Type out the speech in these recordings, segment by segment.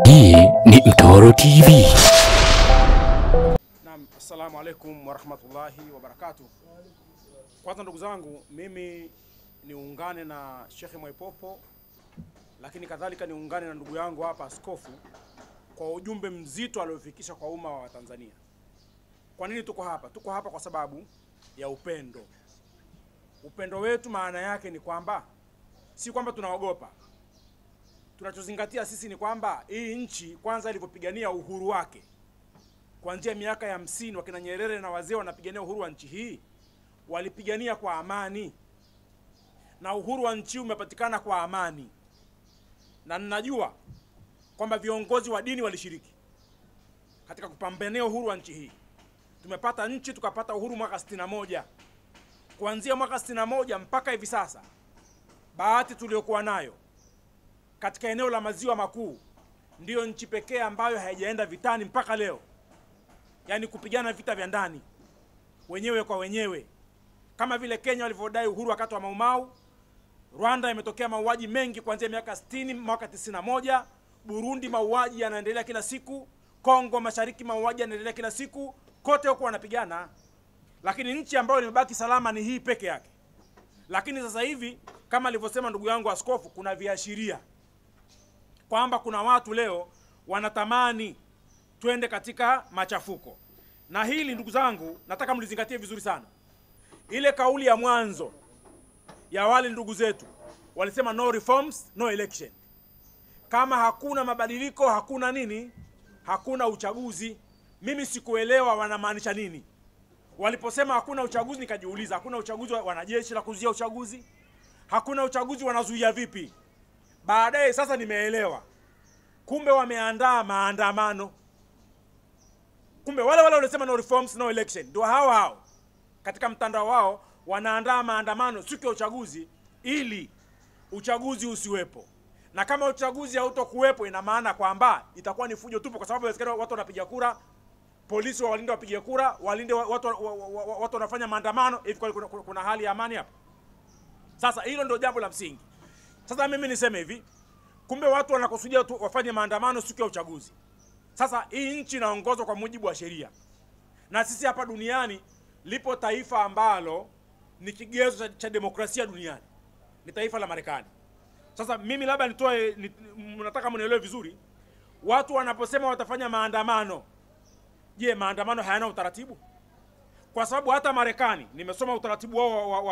Hii ni Mtoro TV. Naam, assalamu alaikum warahmatullahi wabarakatuh. Kwanza ndugu zangu, mimi niungane na Sheikh Mwaipopo, lakini kadhalika niungane na ndugu yangu hapa askofu kwa ujumbe mzito aliofikisha kwa umma wa Tanzania. Kwa nini tuko hapa? Tuko hapa kwa sababu ya upendo. Upendo wetu maana yake ni kwamba si kwamba tunaogopa. Tunachozingatia sisi ni kwamba hii nchi kwanza ilipopigania uhuru wake kuanzia miaka ya 50, wakina Nyerere na wazee wanapigania uhuru wa nchi hii, walipigania kwa amani. Na uhuru wa nchi umepatikana kwa amani. Na ninajua kwamba viongozi wa dini walishiriki katika kupambania uhuru wa nchi hii. Tumepata nchi, tukapata uhuru mwaka 61. Kuanzia mwaka 61 mpaka hivi sasa, bahati tuliokuwa nayo katika eneo la maziwa makuu, ndiyo nchi pekee ambayo haijaenda vitani mpaka leo. Yaani kupigana vita vya ndani wenyewe kwa wenyewe, kama vile Kenya walivyodai uhuru wakati wa Mau Mau. Rwanda imetokea mauaji mengi kuanzia miaka 60, mwaka 91. Burundi mauaji yanaendelea kila siku. Kongo Mashariki mauaji yanaendelea kila siku. Kote huko wanapigana. Lakini nchi ambayo imebaki salama ni hii peke yake. Lakini sasa hivi kama alivyosema ndugu yangu askofu, kuna viashiria kwamba kuna watu leo wanatamani twende katika machafuko. Na hili ndugu zangu nataka mlizingatie vizuri sana. Ile kauli ya mwanzo ya wale ndugu zetu walisema no reforms, no election. Kama hakuna mabadiliko, hakuna nini? Hakuna uchaguzi. Mimi sikuelewa wanamaanisha nini. Waliposema hakuna uchaguzi, nikajiuliza hakuna uchaguzi, wanajeshi la kuzuia uchaguzi? Hakuna uchaguzi, wanazuia vipi? Baadaye sasa nimeelewa. Kumbe wameandaa maandamano. Kumbe wale walisema no reforms, no election, ndio hao katika mtandao wao wanaandaa maandamano siku ya uchaguzi ili uchaguzi usiwepo. Na kama uchaguzi hautokuwepo, ina maana kwamba itakuwa ni fujo tupo, kwa sababu watu wanapiga kura, polisi walinde wapiga kura, walinde watu wanafanya maandamano. Hivi kuna hali ya amani hapa? Sasa hilo ndio jambo la msingi. Sasa mimi niseme hivi, kumbe watu wanakusudia tu wafanye maandamano siku ya uchaguzi. Sasa hii nchi inaongozwa kwa mujibu wa sheria. Na sisi hapa duniani lipo taifa ambalo ni kigezo cha demokrasia duniani. Ni taifa la Marekani. Sasa mimi labda nataka mnielewe vizuri. Watu wanaposema watafanya maandamano, je, maandamano hayana utaratibu? Kwa sababu hata Marekani, nimesoma utaratibu wao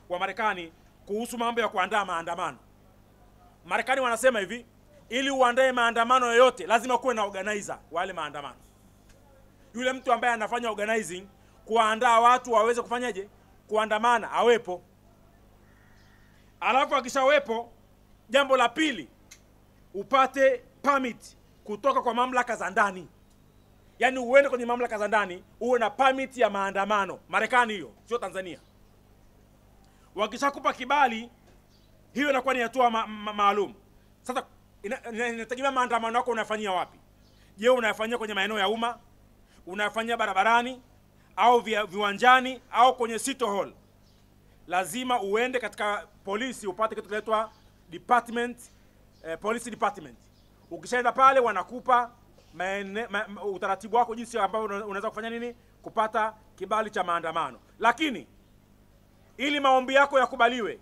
wa Marekani kuhusu mambo ya kuandaa maandamano. Marekani wanasema hivi, ili uandae maandamano yoyote lazima kuwe na organizer wale maandamano. Yule mtu ambaye anafanya organizing kuandaa watu waweze kufanyaje? Kuandamana, awepo. Alafu akishawepo, jambo la pili, upate permit kutoka kwa mamlaka za ndani. Yaani uende kwenye mamlaka za ndani, uwe na permit ya maandamano. Marekani hiyo, sio Tanzania. Wakishakupa kibali, hiyo inakuwa ni hatua maalum. Sasa inategemea maandamano yako unafanyia wapi. Je, unayafanyia kwenye maeneo ya umma, unayafanyia barabarani, au viwanjani, au kwenye city hall? Lazima uende katika polisi upate kitu kinaitwa police department. Ukishaenda pale wanakupa utaratibu wako jinsi ambao unaweza kufanya nini kupata kibali cha maandamano. Lakini ili maombi yako yakubaliwe,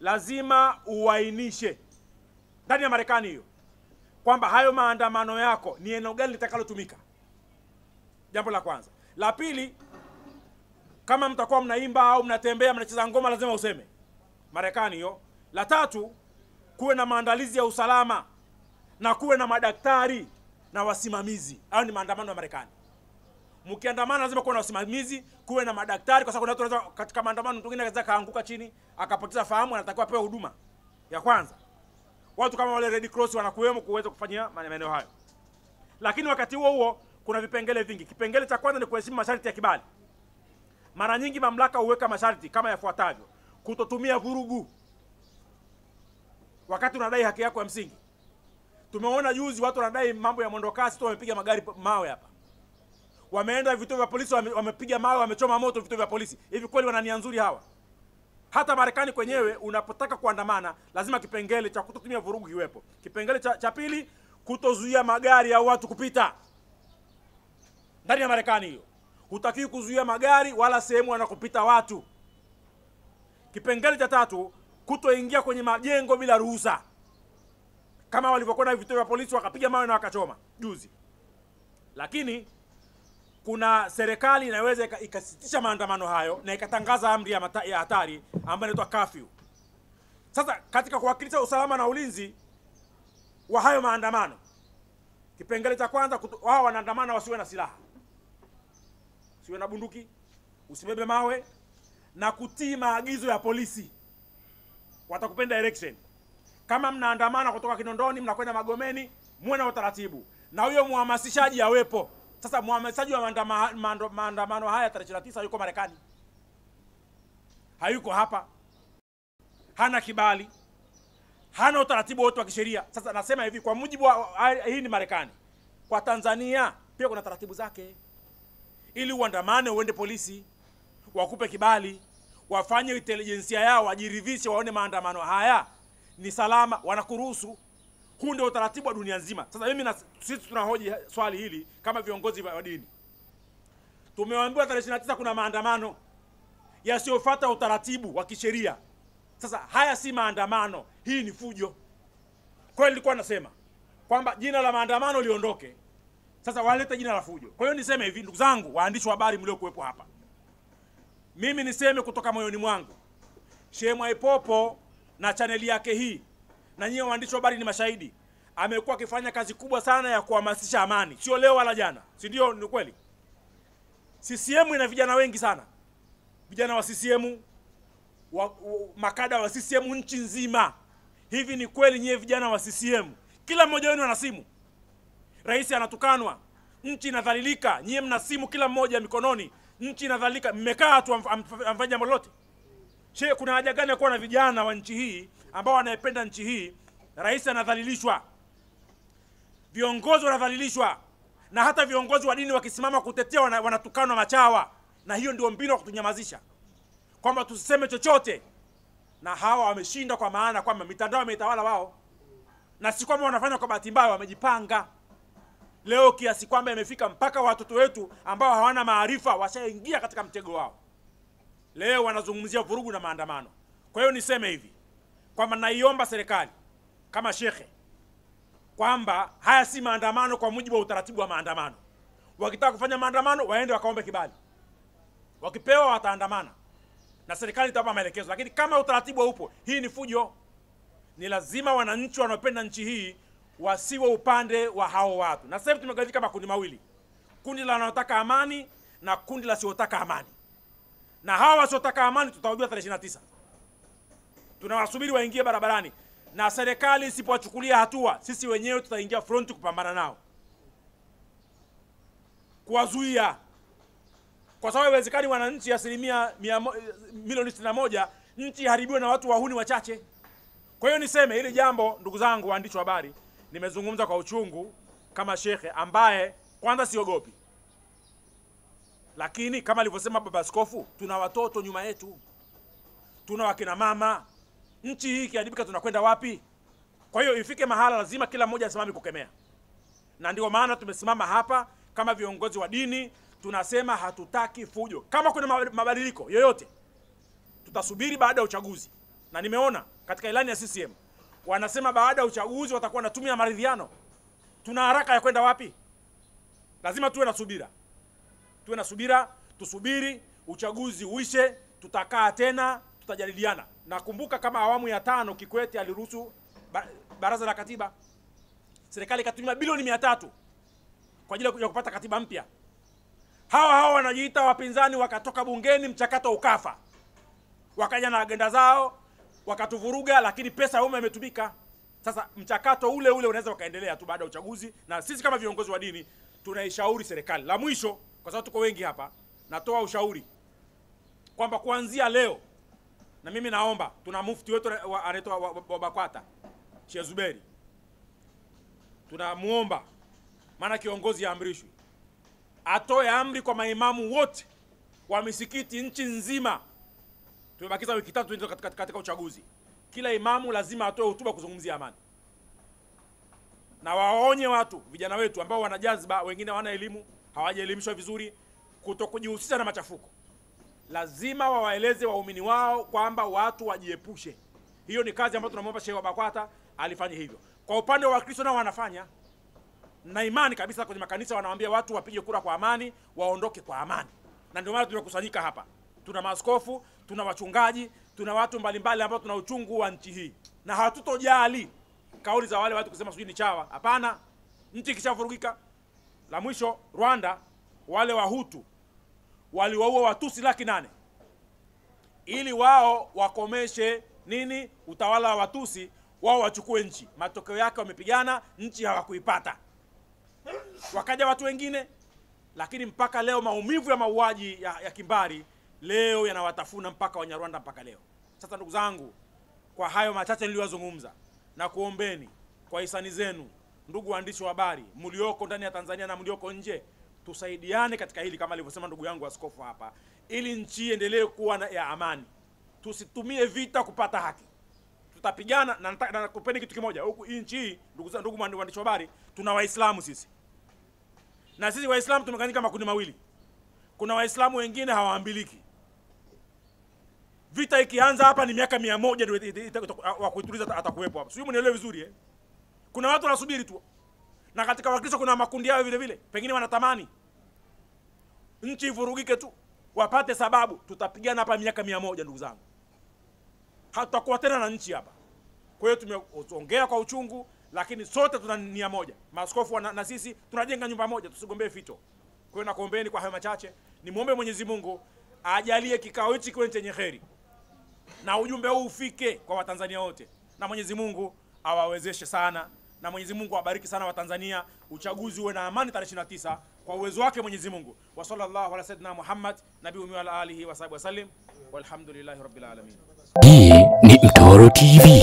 lazima uainishe ndani ya Marekani hiyo kwamba hayo maandamano yako ni eneo gani litakalotumika. Jambo la kwanza. La pili, kama mtakuwa mnaimba au mnatembea mnacheza ngoma, lazima useme. Marekani hiyo. La tatu, kuwe na maandalizi ya usalama na kuwe na madaktari na wasimamizi. Hayo ni maandamano ya Marekani. Mkiandamana lazima kuwe na wasimamizi, kuwe na madaktari, kwa sababu kuna watu wanaweza katika maandamano mtu mwingine anaweza kaanguka chini akapoteza fahamu, anatakiwa apewe huduma ya kwanza. Watu kama wale Red Cross wanakuwemo kuweza kufanyia maeneo hayo. Lakini wakati huo kuna vipengele vingi. Kipengele cha kwanza ni kuheshimu masharti ya kibali. Mara nyingi mamlaka huweka masharti kama yafuatavyo: kutotumia vurugu wakati unadai haki yako ya msingi. Tumeona juzi watu wanadai mambo ya mwendokasi tu, wamepiga magari mawe hapa. Wameenda vituo vya polisi, wamepiga mawe, wamechoma moto vituo vya polisi. Hivi kweli wana nia nzuri hawa? Hata Marekani kwenyewe unapotaka kuandamana lazima kipengele cha kutotumia vurugu kiwepo. Kipengele cha pili, kutozuia magari au watu kupita ndani ya Marekani. Hiyo hutakiwi kuzuia magari wala sehemu wanakopita watu. Kipengele cha 3, kutoingia kwenye majengo bila ruhusa, kama walivyokuwa vituo vya polisi wakapiga mawe na wakachoma juzi. Lakini kuna serikali inaweza ikasitisha maandamano hayo na ikatangaza amri ya hatari ambayo inaitwa curfew. Sasa katika kuwakilisha usalama na ulinzi wa hayo maandamano, kipengele cha kwanza, wao wanaandamana wasiwe na silaha, usiwe na bunduki, usibebe mawe na kutii maagizo ya polisi. Watakupenda direction. Kama mnaandamana kutoka Kinondoni mnakwenda Magomeni, muwe na utaratibu na huyo muhamasishaji awepo. Sasa muhamasishaji wa maandamano haya tarehe 29 yuko Marekani, hayuko hapa, hana kibali, hana utaratibu wote wa kisheria. Sasa nasema hivi, kwa mujibu wa hii ni Marekani, kwa Tanzania pia kuna taratibu zake. Ili uandamane uende polisi wakupe kibali, wafanye intelijensia yao, wajiridhishe, waone maandamano haya ni salama, wanakuruhusu. Huu ndio utaratibu wa dunia nzima. Sasa mimi na sisi tunahoji swali hili kama viongozi wa dini. Tumeambiwa tarehe 29 kuna maandamano yasiyofuata utaratibu wa kisheria. Sasa haya si maandamano, hii ni fujo. Kwa hiyo nilikuwa nasema kwamba jina la maandamano liondoke. Sasa walete jina la fujo. Kwa hiyo niseme hivi, ndugu zangu waandishi wa habari mliokuwepo hapa, mimi niseme kutoka moyoni mwangu, Sheikh Mwaipopo na chaneli yake hii, na nyinyi waandishi wa habari ni mashahidi, amekuwa akifanya kazi kubwa sana ya kuhamasisha amani, sio leo wala jana, si ndio? Ni kweli CCM ina vijana wengi sana, vijana wa CCM, makada wa CCM nchi nzima. Hivi ni kweli nyie vijana wa CCM, kila mmoja wenu ana simu, rais anatukanwa, nchi inadhalilika, nyie mna simu kila mmoja mikononi, nchi inadhalilika, mmekaa tu amfanya jambo lolote? Sheikh, kuna haja gani ya kuwa na vijana wa nchi hii ambao wanaipenda nchi hii? Rais anadhalilishwa, viongozi wanadhalilishwa, na hata viongozi wa dini wakisimama kutetea wanatukanwa machawa. Na hiyo ndio mbinu ya kutunyamazisha, kwamba tusiseme chochote. Na hawa wameshinda, kwa maana kwamba mitandao imetawala wao, na si kwamba wanafanya kwa bahati mbaya, wamejipanga. Leo kiasi kwamba imefika mpaka watoto wetu ambao hawana maarifa washaingia katika mtego wao. Leo wanazungumzia vurugu na maandamano. Kwa hiyo niseme hivi kwamba naiomba serikali kama shekhe kwamba haya si maandamano kwa mujibu wa utaratibu wa maandamano. Wakitaka kufanya maandamano waende wakaombe kibali, wakipewa wataandamana na serikali itawapa maelekezo. Lakini kama utaratibu upo, hii ni fujo. Ni lazima wananchi wanaopenda nchi hii wasiwe upande wa hao watu. Na sasa tumegawika makundi mawili, kundi la wanaotaka amani na kundi la wasiotaka amani. Na hawa wasiotaka amani tutawajua tarehe 29. Tunawasubiri waingie barabarani, na serikali isipowachukulia hatua, sisi wenyewe tutaingia front kupambana nao, kuwazuia. Kwa sababu haiwezekani wananchi asilimia milioni 61 nchi haribiwe na watu wahuni wachache. Kwa hiyo niseme hili jambo, ndugu zangu waandishi wa habari, nimezungumza kwa uchungu kama shekhe ambaye kwanza siogopi. Lakini kama alivyosema baba askofu, tuna watoto nyuma yetu, tuna wakina mama. Nchi hii kiadibika, tunakwenda wapi? Kwa hiyo ifike mahala lazima kila mmoja asimame kukemea. Na ndio maana tumesimama hapa kama viongozi wa dini, tunasema hatutaki fujo. Kama kuna mabadiliko yoyote, tutasubiri baada ya uchaguzi. Na nimeona katika ilani ya CCM wanasema baada ya uchaguzi watakuwa na tume ya maridhiano. Tuna haraka ya kwenda wapi? Lazima tuwe na subira. Tuwe na subira, tusubiri uchaguzi uishe, tutakaa tena, tutajadiliana. Nakumbuka kama awamu ya 5 Kikwete aliruhusu baraza la katiba. Serikali ikatumia bilioni 300 kwa ajili ya kupata katiba mpya. Hawa wanajiita wapinzani wakatoka bungeni, mchakato ukafa. Wakaja na agenda zao, wakatuvuruga, lakini pesa ya umma imetumika. Sasa mchakato ule unaweza ukaendelea tu baada ya uchaguzi, na sisi kama viongozi wa dini tunaishauri serikali. La mwisho, kwa sababu tuko wengi hapa, natoa ushauri kwamba kuanzia leo, na mimi naomba, tuna mufti wetu anaitwa wa BAKWATA Sheikh Zuberi, tunamuomba, maana kiongozi aamrishwi, atoe amri kwa maimamu wote wa misikiti nchi nzima. Tumebakiza wiki 3 katika uchaguzi. Kila imamu lazima atoe hotuba kuzungumzia amani. na waonye watu vijana wetu ambao wana jazba, wengine hawana elimu, hawajaelimishwa vizuri, kutokujihusisha na machafuko. Lazima wawaeleze waumini wao kwamba watu wajiepushe. Hiyo ni kazi ambayo tunamwomba Sheikh Bakwata alifanye hivyo. Kwa upande wa Wakristo nao wanafanya, na imani kabisa kwenye makanisa wanawaambia watu wapige kura kwa amani, waondoke kwa amani. Na ndio maana tumekusanyika hapa. Tuna maaskofu, tuna wachungaji, tuna watu mbalimbali ambao tuna uchungu wa nchi hii. Na hatutojali kauli za wale watu kusema sijui ni chawa. Hapana. Nchi kishavurugika. La mwisho, Rwanda, wale Wahutu waliwaua Watusi 800,000 ili wao wakomeshe nini utawala wa Watusi, wao wachukue nchi. Matokeo yake wamepigana, nchi hawakuipata. Wakaja watu wengine, lakini mpaka leo maumivu ya mauaji ya kimbari leo yanawatafuna mpaka Wanyarwanda mpaka leo. Sasa ndugu zangu, kwa hayo machache niliyozungumza, na kuombeni kwa hisani zenu, ndugu waandishi wa habari mlioko ndani ya Tanzania na mlioko nje, tusaidiane katika hili kama alivyosema ndugu yangu askofu hapa, ili nchi iendelee kuwa ya amani. Tusitumie vita kupata haki. Tutapigana, na nataka kupeni kitu kimoja. Huku nchi hii, ndugu waandishi wa habari, tuna Waislamu sisi. Na sisi Waislamu tumegawanyika makundi mawili. Kuna Waislamu wengine hawaambiliki. Vita ikianza hapa ni miaka 100 ndio wa kuituliza atakuwepo hapa. Sio, mnielewe vizuri Kuna watu wanasubiri tu. Na katika Wakristo kuna makundi yao vile vile. Pengine wanatamani nchi ivurugike tu, wapate sababu. Tutapigana hapa miaka 100 ndugu zangu. Hatutakuwa tena na nchi hapa. Kwa hiyo tumeongea kwa uchungu, lakini sote tuna nia moja. Maaskofu na sisi tunajenga nyumba moja, tusigombee fito. Kwa hiyo nakuombeeni kwa hayo machache, nimuombe Mwenyezi Mungu ajalie kikao hichi kiwe chenye kheri, na ujumbe huu ufike kwa Watanzania wote, na Mwenyezi Mungu awawezeshe sana, na Mwenyezi Mungu awabariki sana Watanzania. Uchaguzi uwe na amani tarehe 29 kwa uwezo wake Mwenyezi Mungu. Wa sallallahu ala sayyidina Muhammad nabiyyi wa ala alihi wa sahbihi wasallim, walhamdulillahi rabbil alamin. Hii ni Mtoro TV.